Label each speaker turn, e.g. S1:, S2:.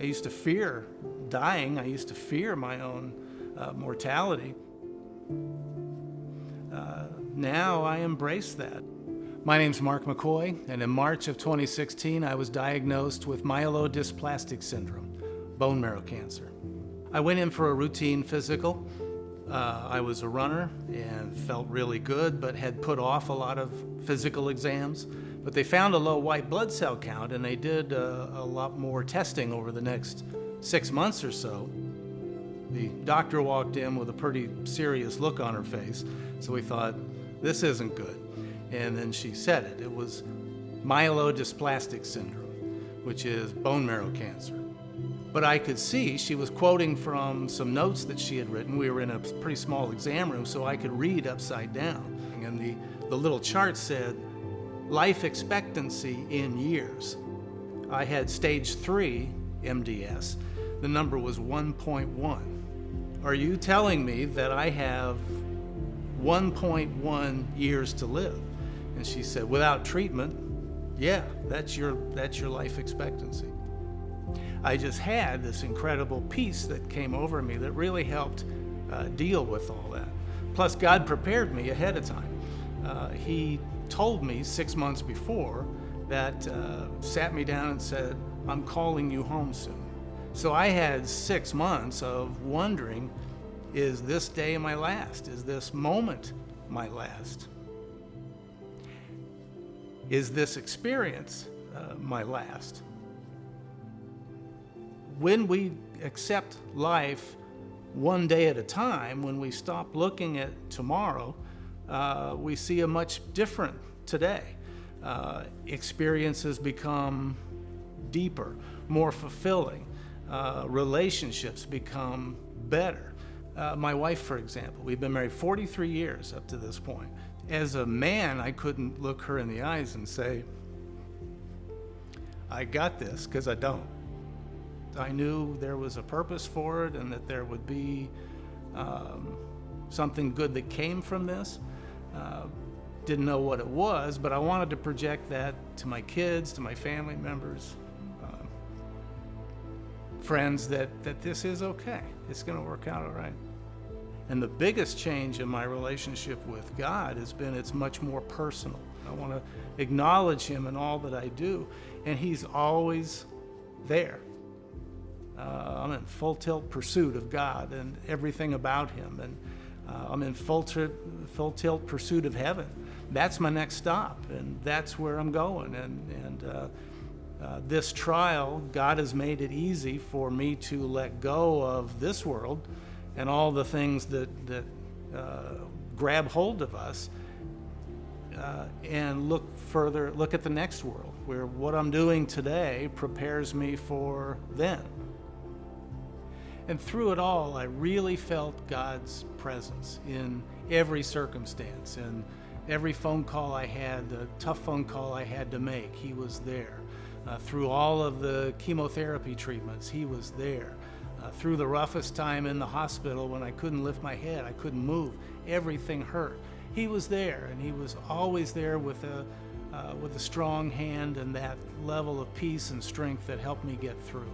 S1: I used to fear dying. I used to fear my own mortality. Now I embrace that. My name's Marc McCoy, and in March of 2016, I was diagnosed with myelodysplastic syndrome, bone marrow cancer. I went in for a routine physical. I was a runner and felt really good, but had put off a lot of physical exams. But they found a low white blood cell count, and they did a lot more testing over the next 6 months or so. The doctor walked in with a pretty serious look on her face, so we thought, this isn't good. And then she said it. It was myelodysplastic syndrome, which is bone marrow cancer. But I could see she was quoting from some notes that she had written. We were in a pretty small exam room, so I could read upside down. And the little chart said, life expectancy in years. I had stage 3 MDS. The number was 1.1. Are you telling me that I have 1.1 years to live? And she said, without treatment, yeah, that's your life expectancy. I just had this incredible peace that came over me that really helped deal with all that. Plus, God prepared me ahead of time. He told me 6 months before that, sat me down and said, I'm calling you home soon. So I had 6 months of wondering, is this day my last? Is this moment my last? Is this experience my last? When we accept life one day at a time, when we stop looking at tomorrow, we see a much different today. Experiences become deeper, more fulfilling. Relationships become better. My wife, for example, we've been married 43 years up to this point. As a man, I couldn't look her in the eyes and say, I got this, because I don't. I knew there was a purpose for it and that there would be something good that came from this. Didn't know what it was, but I wanted to project that to my kids, to my family members, friends, that this is okay. It's going to work out all right. And the biggest change in my relationship with God has been it's much more personal. I want to acknowledge Him in all that I do, and He's always there. I'm in full tilt pursuit of God and everything about Him, and I'm in full tilt pursuit of heaven. That's my next stop, and that's where I'm going. And this trial, God has made it easy for me to let go of this world and all the things that grab hold of us, and look at the next world, where what I'm doing today prepares me for then. And through it all, I really felt God's presence in every circumstance, and every phone call I had, the tough phone call I had to make, He was there. Through all of the chemotherapy treatments, He was there. Through the roughest time in the hospital when I couldn't lift my head, I couldn't move, everything hurt, He was there, and He was always there with a strong hand and that level of peace and strength that helped me get through.